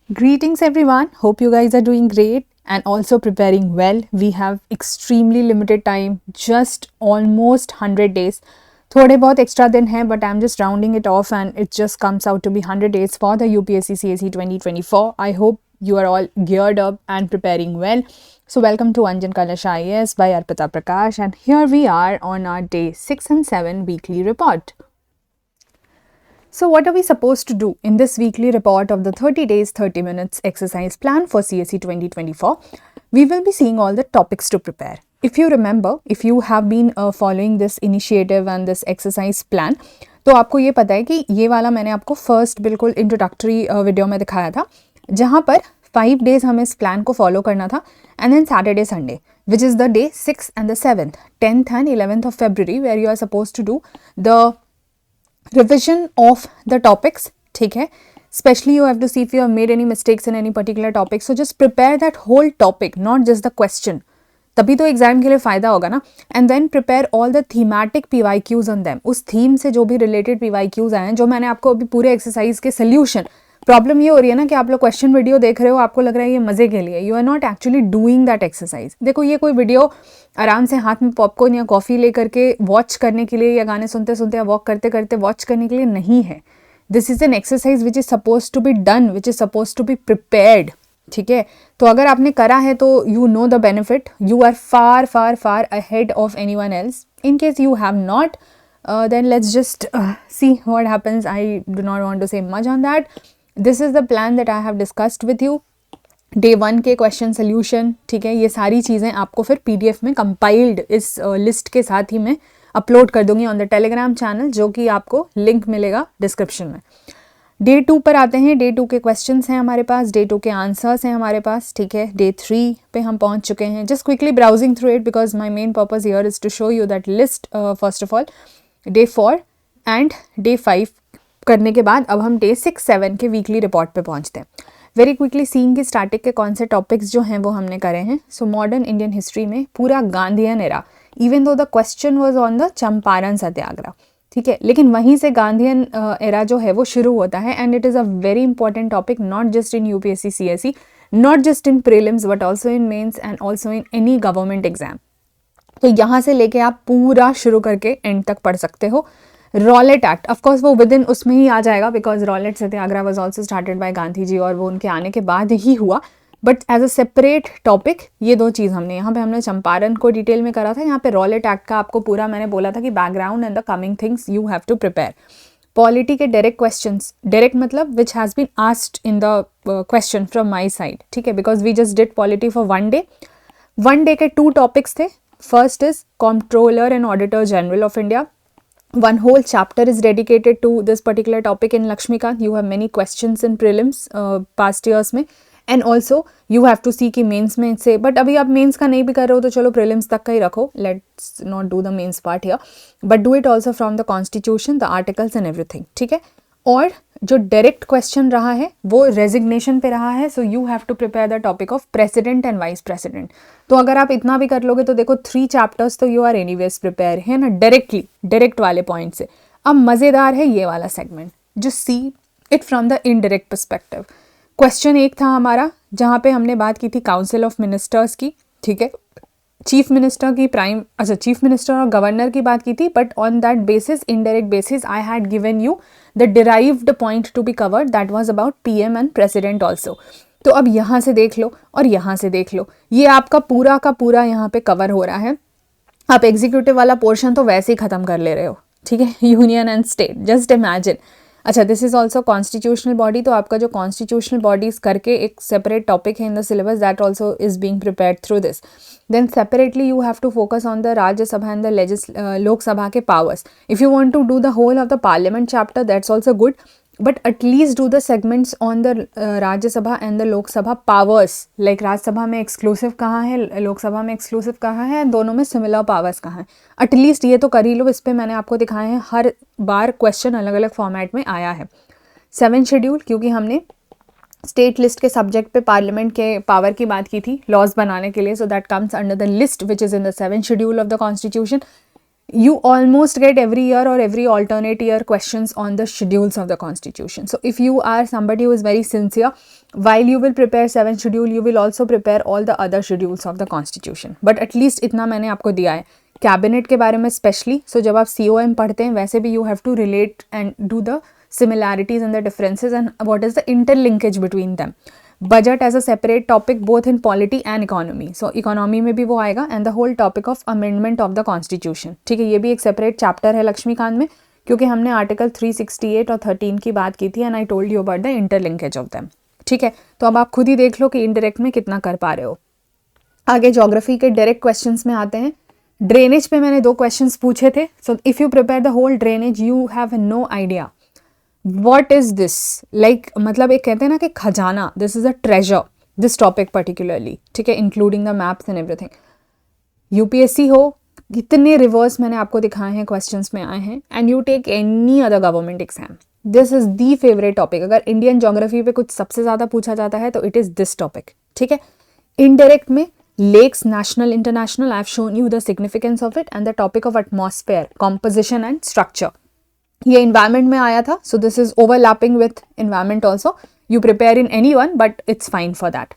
Greetings everyone. Hope you guys are doing great and also preparing well. We have extremely limited time, just almost 100 days. थोड़े बहुत extra दिन हैं, but I'm just rounding it off and it just comes out to be 100 days for the UPSC CSE 2024. I hope you are all geared up and preparing well. So welcome to Anjan Kalash IAS by Arpita Prakash, and here we are on our day 6 and 7 weekly report. So what are we supposed to do in this weekly report of the 30 days 30 minutes exercise plan for CSE 2024? We will be seeing all the topics to prepare. If you remember, if you have been following this initiative and this exercise plan, तो आपको ये पता है कि ये वाला मैंने आपको फर्स्ट बिल्कुल इंट्रोडक्टरी वीडियो में दिखाया था, जहाँ पर 5 days हमें इस प्लान को फॉलो करना था, and then Saturday Sunday which is the day 6th and the 7th, 10th and 11th of February, where you are supposed to do the revision of the topics. ठीक है, especially you have to see if you have made any mistakes in any particular topic, so just prepare that whole topic, not just the question. तभी तो exam के लिए फ़ायदा होगा ना. And then prepare all the thematic PYQs on them. उस theme से जो भी रिलेटेड PYQs आए हैं, जो मैंने आपको अभी पूरे एक्सरसाइज के सोल्यूशन. प्रॉब्लम ये हो रही है ना कि आप लोग क्वेश्चन वीडियो देख रहे हो, आपको लग रहा है ये मज़े के लिए, you are not actually doing that exercise. देखो, ये कोई वीडियो आराम से हाथ में पॉपकॉर्न या कॉफ़ी लेकर के वॉच करने के लिए, या गाने सुनते सुनते या वॉक करते करते वॉच करने के लिए नहीं है. This is an exercise which is suppose to be done, which is suppose to be prepared. ठीक है, तो अगर आपने करा है तो you know the benefit, you are far far far ahead of anyone else. In case you have not, then let's just see what happens. I do not want to say much on that. This is the plan that I have discussed with you. Day 1 के question solution, ठीक है, ये सारी चीज़ें आपको फिर PDF में compiled इस लिस्ट के साथ ही मैं अपलोड कर दूंगी ऑन द टेलीग्राम चैनल, जो कि आपको लिंक मिलेगा डिस्क्रिप्शन में. डे 2 पर आते हैं. डे 2 के क्वेश्चंस हैं हमारे पास, डे 2 के आंसर्स हैं हमारे पास. ठीक है, डे 3 पे हम पहुंच चुके हैं. Just quickly browsing through it because my main purpose here is to show you that list. First of all day 4 and day 5 करने के बाद अब हम डे 6, 7 के वीकली रिपोर्ट पे पहुंचते हैं. वेरी क्विकली सीइंग की स्टैटिक के कौन से टॉपिक्स जो हैं वो हमने करे हैं. सो मॉडर्न इंडियन हिस्ट्री में पूरा Gandhian era, even though the question was on the Champaran satyagraha. ठीक है, लेकिन वहीं से गांधीयन एरा जो है वो शुरू होता है, and it is a very important topic, not just in UPSC CSE, not just in prelims, but also in mains and also in any government exam. तो यहाँ से लेके आप पूरा शुरू करके एंड तक पढ़ सकते हो. रॉलेट एक्ट, ऑफकोर्स वो विद इन उसमें ही आ जाएगा, because Rowlatt satyagraha was also started by Gandhi ji, और वो उनके आने के बाद ही हुआ. But as a separate topic ये दो चीज़ हमने यहाँ पे हमने चंपारण को डिटेल में करा था. यहाँ पे रॉलेट एक्ट का आपको पूरा मैंने बोला था कि background and the coming things you have to prepare. Polity के डायरेक्ट क्वेश्चंस, डायरेक्ट मतलब which has been asked in the question from my side. ठीक है, because we just did polity for 1 day. 1 day के 2 topics थे. First is controller and auditor general of India. One whole chapter is dedicated to this particular topic in Lakshmikant. You have many questions in prelims past years में, and also you have to see कि mains में से, but अभी आप mains का नहीं भी कर रहे हो तो चलो प्रीलिम्स तक का ही रखो. Let's not do the mains part here, but do it also from the constitution, the articles and everything. ठीक है, और जो डायरेक्ट क्वेश्चन रहा है वो रेजिग्नेशन पे रहा है. So you have to prepare the topic of president and vice president. तो अगर आप इतना भी कर लोगे तो देखो 3 chapters तो यू आर एनीवेज प्रिपेयर है ना, डायरेक्ट वाले पॉइंट से. अब मज़ेदार है ये वाला सेगमेंट, जो see it from the indirect perspective. Question 1 था हमारा, जहाँ पे हमने बात की थी काउंसिल ऑफ मिनिस्टर्स की. ठीक है, चीफ मिनिस्टर की चीफ मिनिस्टर और गवर्नर की बात की थी, but on that basis, indirect basis, I had given you the derived point to be covered, that was about PM and president also. तो अब यहाँ से देख लो और यहाँ से देख लो, ये आपका पूरा का पूरा यहाँ पे कवर हो रहा है. आप एग्जीक्यूटिव वाला पोर्शन तो वैसे ही खत्म कर ले रहे हो. ठीक है, union and state, just imagine. अच्छा, this is also constitutional body, तो आपका जो कॉन्स्टिट्यूशनल बॉडीज करके एक सेपरेट टॉपिक है in the syllabus, that also is being prepared through this. Then separately you have to focus on the Rajya Sabha and the Lok Sabha के powers. If you want to do the whole of the parliament chapter, that's also good, but at least do the segments on the Rajya Sabha and the Lok Sabha powers. Like Rajya Sabha में exclusive कहाँ है, लोकसभा में exclusive कहाँ है, दोनों में similar powers कहाँ है. एटलीस्ट ये तो कर ही लो. इस पर मैंने आपको दिखाए हैं, हर बार क्वेश्चन अलग अलग फॉर्मेट में आया है. 7th शेड्यूल, क्योंकि हमने स्टेट लिस्ट के सब्जेक्ट पे पार्लियामेंट के पावर की बात की थी लॉज बनाने के लिए, so that comes under the list which is in the 7th schedule of the constitution. you almost get every year or every alternate year questions on the schedules of the constitution. So if you are somebody who is very sincere, while you will prepare 7th schedule, you will also prepare all the other schedules of the constitution. But at least इतना मैंने आपको दिया है cabinet के बारे में specially. सो जब आप COM पढ़ते हैं वैसे भी you have to relate and do the similarities and the differences and what is the interlinkage between them. Budget as a separate topic both in polity and economy. So economy में भी वो आएगा and the whole topic of amendment of the constitution. ठीक है, ये भी एक separate chapter है लक्ष्मीकांत में, क्योंकि हमने आर्टिकल 368 और 13 की बात की थी and I told you about the interlinkage of them. ठीक है, तो अब आप खुद ही देख लो कि इनडायरेक्ट में कितना कर पा रहे हो. आगे ज्योग्राफी के डायरेक्ट क्वेश्चंस में आते हैं. ड्रेनेज पे मैंने 2 क्वेश्चंस पूछे थे. So if you prepare the whole drainage you have no idea what is this, like मतलब एक कहते हैं ना कि खजाना, this is a treasure, this topic particularly. ठीक है, including the maps and everything. UPSC हो, कितने रिवर्स मैंने आपको दिखाए हैं क्वेश्चंस में आए हैं. And you take any other government exam, this is the favourite topic. अगर इंडियन ज्योग्राफी पे कुछ सबसे ज़्यादा पूछा जाता है तो इट इज़ दिस टॉपिक. ठीक है, इनडायरेक्ट में lakes, national, international, I have shown you the significance of it and the topic of atmosphere, composition and structure. ये इन्वायरमेंट में आया था, so this is overlapping with environment also. You prepare in any one but it's fine for that.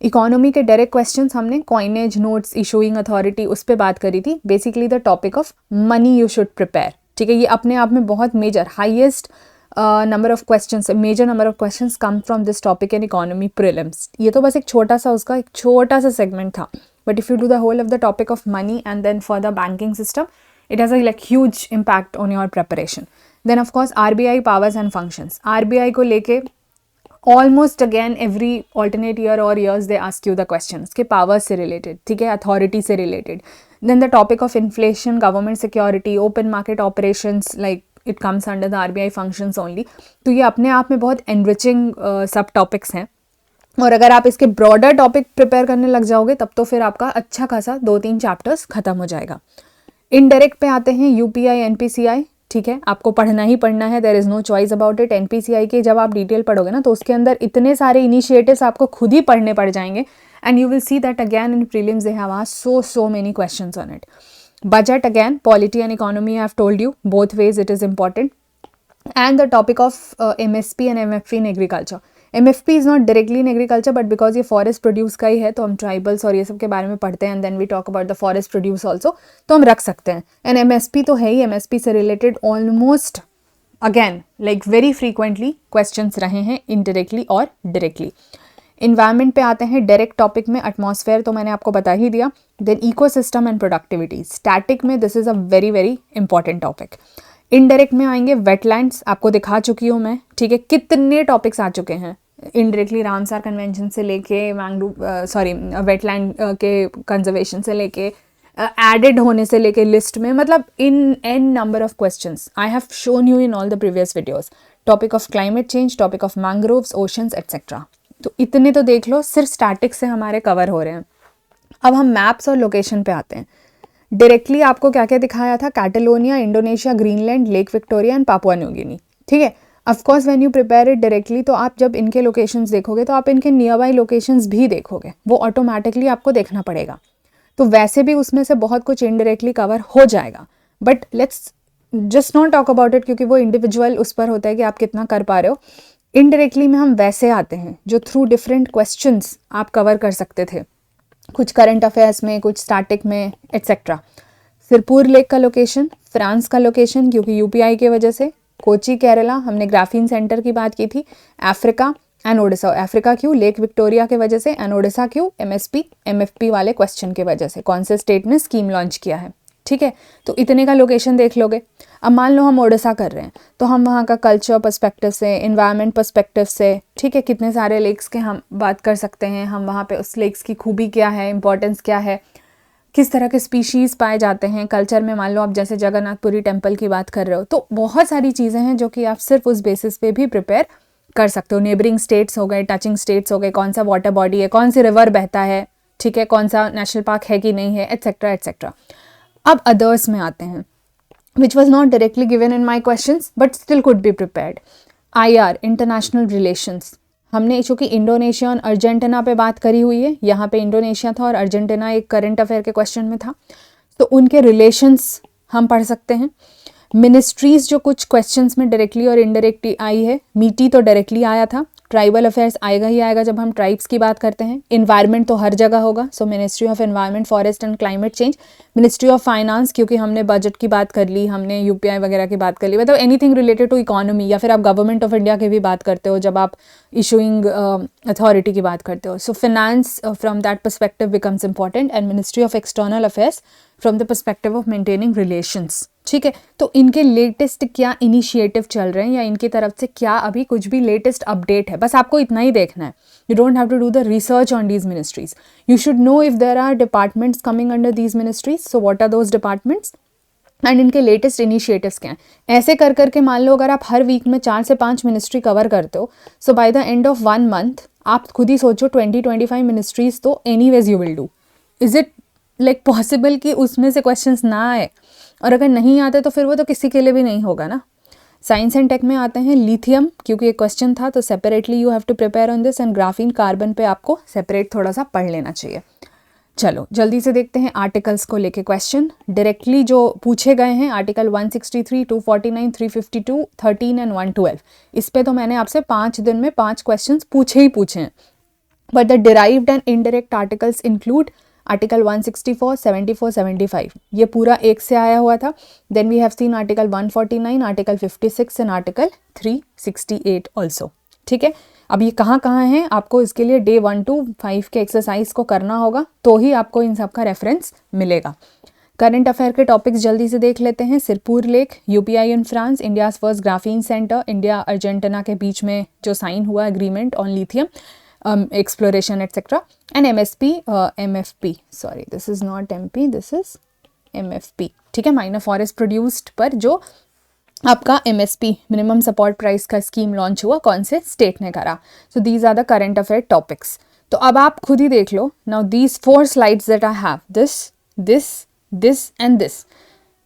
Economy के direct questions हमने coinage, notes, issuing authority, उस पर बात करी थी. Basically the topic of money you should prepare. ठीक है, ये अपने आप में बहुत major, highest number of questions, major number of questions come from this topic in economy prelims. ये तो बस एक छोटा सा उसका एक छोटा सा सेगमेंट था, but if you do the whole of the topic of money and then for the banking system, it has a like huge impact on your preparation. Then of course RBI powers and functions. RBI को लेके almost again every alternate year or years they ask you the questions के powers से related, ठीक है, authority से related. Then the topic of inflation, government security, open market operations, like it comes under the RBI functions only. तो ये अपने आप में बहुत enriching सब topics हैं. और अगर आप इसके broader topic prepare करने लग जाओगे तब तो फिर आपका अच्छा खासा 2-3 chapters खत्म हो जाएगा. इनडायरेक्ट पे आते हैं UPI, NPCI. ठीक है, आपको पढ़ना ही पढ़ना है, there is no choice about it. NPCI के जब आप डिटेल पढ़ोगे ना तो उसके अंदर इतने सारे इनिशिएटिव्स आपको खुद ही पढ़ने पड़ जाएंगे and you will see that again in prelims they have asked so many questions on it. Budget again, polity and economy, I have told you both ways it is important. And the topic of MSP and MFP in agriculture. MFP is not directly in agriculture but because ये forest produce का ही है तो हम tribals और ये सब के बारे में पढ़ते हैं and then we talk about the forest produce also, तो हम रख सकते हैं. एंड MSP तो है ही, MSP से related almost again like very frequently questions रहे हैं इनडायरेक्टली और डायरेक्टली. इन्वायरमेंट पे आते हैं. डायरेक्ट टॉपिक में एटमॉस्फेयर तो मैंने आपको बता ही दिया. Then ecosystem and productivity. Static में this is a very very important topic. Indirect में आएंगे वेटलैंड्स, आपको दिखा चुकी हूँ मैं. ठीक है, कितने टॉपिक्स आ चुके हैं इनडायरेक्टली, रामसार कन्वेंशन से लेके मैंग्रोव वेटलैंड के कंजर्वेशन से लेके एडेड होने से लेके लिस्ट में, मतलब in an number of questions I have shown you in all the previous videos. Topic of climate change, topic of mangroves, oceans etcetera. तो इतने तो देख लो, सिर्फ स्टैटिक से हमारे कवर हो रहे हैं. अब हम मैप्स और लोकेशन पे आते हैं. डायरेक्टली आपको क्या क्या दिखाया था? Catalonia, Indonesia, Greenland, lake Victoria and Papua New Guinea. ठीक है, of course when you prepare it directly तो आप जब इनके लोकेशंस देखोगे तो आप इनके नियर बाई लोकेशंस भी देखोगे, वो ऑटोमेटिकली आपको देखना पड़ेगा. तो वैसे भी उसमें से बहुत कुछ इनडायरेक्टली कवर हो जाएगा, but let's just not talk about it क्योंकि वो इंडिविजुअल उस पर होता है कि आप कितना कर पा रहे हो. इनडायरेक्टली में हम वैसे आते हैं जो थ्रू डिफरेंट क्वेश्चंस आप कवर कर सकते थे, कुछ करंट अफेयर्स में, कुछ स्टैटिक में एट्सेट्रा. सिरपुर लेक का लोकेशन, फ्रांस का लोकेशन क्योंकि UPI की वजह से, कोची केरला, हमने ग्राफीन सेंटर की बात की थी, अफ्रीका एंड ओडिशा. अफ्रीका क्यों? लेक विक्टोरिया के वजह से. एंड ओडिशा क्यों? MSP MFP वाले क्वेश्चन के वजह से, कौन से स्टेट ने स्कीम लॉन्च किया है. ठीक है, तो इतने का लोकेशन देख लोगे. अब मान लो हम ओडिशा कर रहे हैं तो हम वहाँ का कल्चर पर्सपेक्टिव से, इन्वायरमेंट पर्सपेक्टिव से, ठीक है, कितने सारे लेक्स के हम बात कर सकते हैं. हम वहाँ पे उस लेक्स की खूबी क्या है, इंपॉर्टेंस क्या है, किस तरह के स्पीशीज़ पाए जाते हैं. कल्चर में मान लो आप जैसे जगन्नाथपुरी टेम्पल की बात कर रहे हो, तो बहुत सारी चीज़ें हैं जो कि आप सिर्फ उस बेसिस पे भी प्रिपेयर कर सकते हो. नेबरिंग स्टेट्स हो गए, टचिंग स्टेट्स हो गए, कौन सा वाटर बॉडी है, कौन सी रिवर बहता है, ठीक है, कौन सा नेशनल पार्क है कि नहीं है, एट्सेट्रा एट्सेट्रा. अब अदर्स में आते हैं which was not directly given in my questions but still could be prepared. IR, international relations. हमने चूँकि इंडोनेशिया और अर्जेंटीना पे बात करी हुई है, यहाँ पे इंडोनेशिया था और अर्जेंटीना एक करंट अफेयर के क्वेश्चन में था, तो उनके रिलेशंस हम पढ़ सकते हैं। मिनिस्ट्रीज जो कुछ क्वेश्चंस में डायरेक्टली और इनडायरेक्टली आई है, मीटी तो डायरेक्टली आया था, ट्राइबल अफेयर्स आएगा ही आएगा जब हम ट्राइब्स की बात करते हैं। इन्वायरमेंट तो हर जगह होगा, सो ministry of environment, forest and climate change. Ministry of finance, क्योंकि हमने बजट की बात कर ली, हमने यूपीआई वगैरह की बात कर ली, मतलब एनीथिंग रिलेटेड टू इकोनॉमी, या फिर आप गवर्नमेंट ऑफ इंडिया की भी बात करते हो जब आप इशूइंग अथॉरिटी की बात करते हो। So finance from that perspective becomes important, and ministry of external affairs from the perspective of maintaining relations. ठीक है, तो इनके लेटेस्ट क्या इनिशिएटिव चल रहे हैं या इनकी तरफ से क्या अभी कुछ भी लेटेस्ट अपडेट है, बस आपको इतना ही देखना है। You don't have to do the research on these ministries, you should know if there are departments coming under these ministries, so what are those departments and इनके लेटेस्ट इनिशिएटिव्स क्या हैं। ऐसे कर करके मान लो अगर आप हर वीक में 4 से 5 मिनिस्ट्री कवर करते हो, so by the end of 1 month आप खुद ही सोचो 20-25 मिनिस्ट्रीज तो anyways you will do. Is it like possible कि उसमें से क्वेश्चंस ना आए, और अगर नहीं आते तो फिर वो तो किसी के लिए भी नहीं होगा ना। साइंस एंड टेक में आते हैं लिथियम, क्योंकि एक क्वेश्चन था तो separately you have to prepare on this, and graphene carbon पे आपको सेपरेट थोड़ा सा पढ़ लेना चाहिए। चलो जल्दी से देखते हैं आर्टिकल्स को लेके क्वेश्चन डायरेक्टली जो पूछे गए हैं। आर्टिकल 163, 249, 352, 13 एंड 112, इस पे तो मैंने आपसे 5 दिन में 5 क्वेश्चन पूछे ही पूछे हैं। But the derived and indirect articles include article 164, 74, 75, ये पूरा एक से आया हुआ था। Then we have seen article 149, article 56 and article 368 also. ठीक है, अब ये कहाँ कहाँ हैं, आपको इसके लिए डे 1 to 5 के एक्सरसाइज को करना होगा, तो ही आपको इन सब का रेफरेंस मिलेगा। करंट अफेयर के टॉपिक्स जल्दी से देख लेते हैं। Sirpur lake, UPI in France, India's first graphene centre, India Argentina के बीच में जो साइन हुआ agreement on lithium exploration etc, and MFP, sorry this is not MP, this is MFP। ठीक है, माइनर फॉरेस्ट प्रोड्यूस्ड पर जो आपका MSP मिनिमम सपोर्ट प्राइस का स्कीम लॉन्च हुआ, कौन से स्टेट ने करा। So these are the current affair topics. तो अब आप खुद ही देख लो। Now these 4 slides that I have, this and this,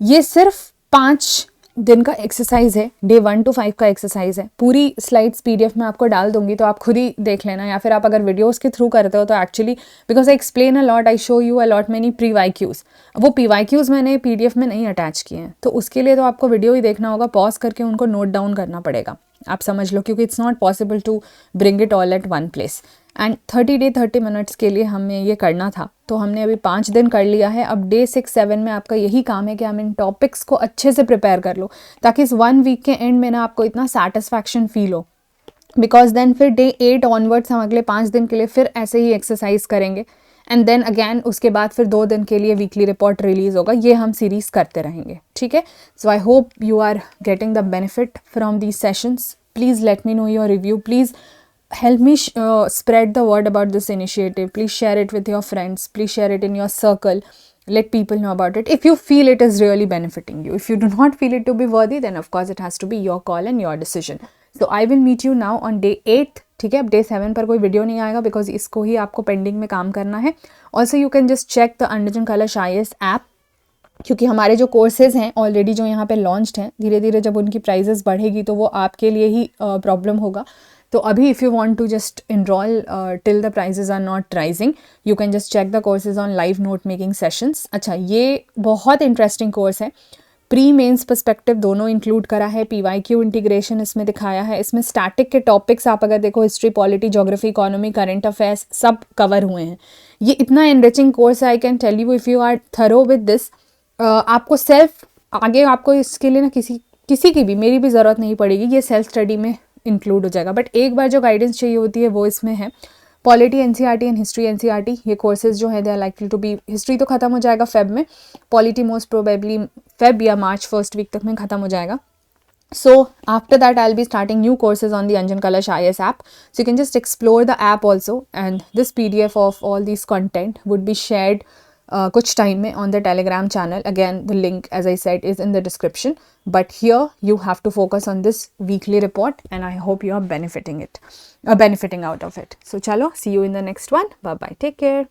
ये सिर्फ 5 दिन का एक्सरसाइज है, डे 1 to 5 का एक्सरसाइज है। पूरी स्लाइड्स PDF में आपको डाल दूंगी, तो आप खुद ही देख लेना, या फिर आप अगर वीडियोस के थ्रू करते हो तो actually because I explain a lot, I show you a lot many PYQs, वो PYQs मैंने PDF में नहीं अटैच किए हैं, तो उसके लिए तो आपको वीडियो ही देखना होगा, पॉज करके उनको नोट डाउन करना पड़ेगा, आप समझ लो, क्योंकि it's not possible to bring it all at one place. And 30 minutes के लिए हमें ये करना था, तो हमने अभी 5 दिन कर लिया है। अब डे 6-7 में आपका यही काम है कि हम इन टॉपिक्स को अच्छे से प्रिपेयर कर लो, ताकि इस 1 वीक के एंड में ना आपको इतना सेटिस्फैक्शन फील हो, बिकॉज देन फिर डे 8 ऑनवर्ड्स हम अगले 5 दिन के लिए फिर ऐसे ही एक्सरसाइज करेंगे, एंड देन अगैन उसके बाद फिर 2 दिन के लिए वीकली रिपोर्ट रिलीज होगा। ये हम सीरीज करते रहेंगे, ठीक है। So I hope you are getting the benefit from these sessions. Please let me know your review, please help me spread the word about this initiative. Please share it with your friends, please share it in your circle, let people know about it if you feel it is really benefiting you. If you do not feel it to be worthy, then of course it has to be your call and your decision. So I will meet you now on day 8, ठीक है। अब day 7 पर कोई video नहीं आएगा, because इसको ही आपको pending में काम करना है। Also you can just check the अंडजन कलश IAS ऐप, क्योंकि हमारे जो कोर्सेज हैं ऑलरेडी जो यहाँ पे लॉन्च्ड हैं, धीरे धीरे जब उनकी प्राइजेस बढ़ेगी तो वो आपके लिए ही प्रॉब्लम होगा। तो अभी if you want to just enroll till the prices are not rising, you can just check the courses on live note making sessions. अच्छा, ये बहुत इंटरेस्टिंग कोर्स है, प्री मेंस पर्सपेक्टिव दोनों इंक्लूड करा है, PYQ इंटीग्रेशन इसमें दिखाया है। इसमें स्टैटिक के टॉपिक्स आप अगर देखो, history, polity, geography, economy, current affairs सब कवर हुए हैं। ये इतना एनरिचिंग कोर्स है, I can tell you if you are thorough with this, आपको सेल्फ आगे आपको इसके लिए ना किसी की भी, मेरी भी ज़रूरत नहीं पड़ेगी, ये सेल्फ स्टडी में इंक्लूड हो जाएगा। बट एक बार जो गाइडेंस चाहिए होती है वो इसमें है। Polity NCERT and history NCERT, ये कोर्सेज जो है they are likely to be, history तो खत्म हो जाएगा फेब में, पॉलिटी मोस्ट प्रोबेबली फेब या मार्च फर्स्ट वीक तक में खत्म हो जाएगा। So after that I'll be starting new courses on the Anjan Kalash IAS app, so you can just explore the app also, and this PDF of all these content would be shared कुछ time में on the Telegram channel. Again the link as I said is in the description, but here you have to focus on this weekly report and I hope you are benefiting out of it. So chalo, see you in the next one. Bye bye, take care.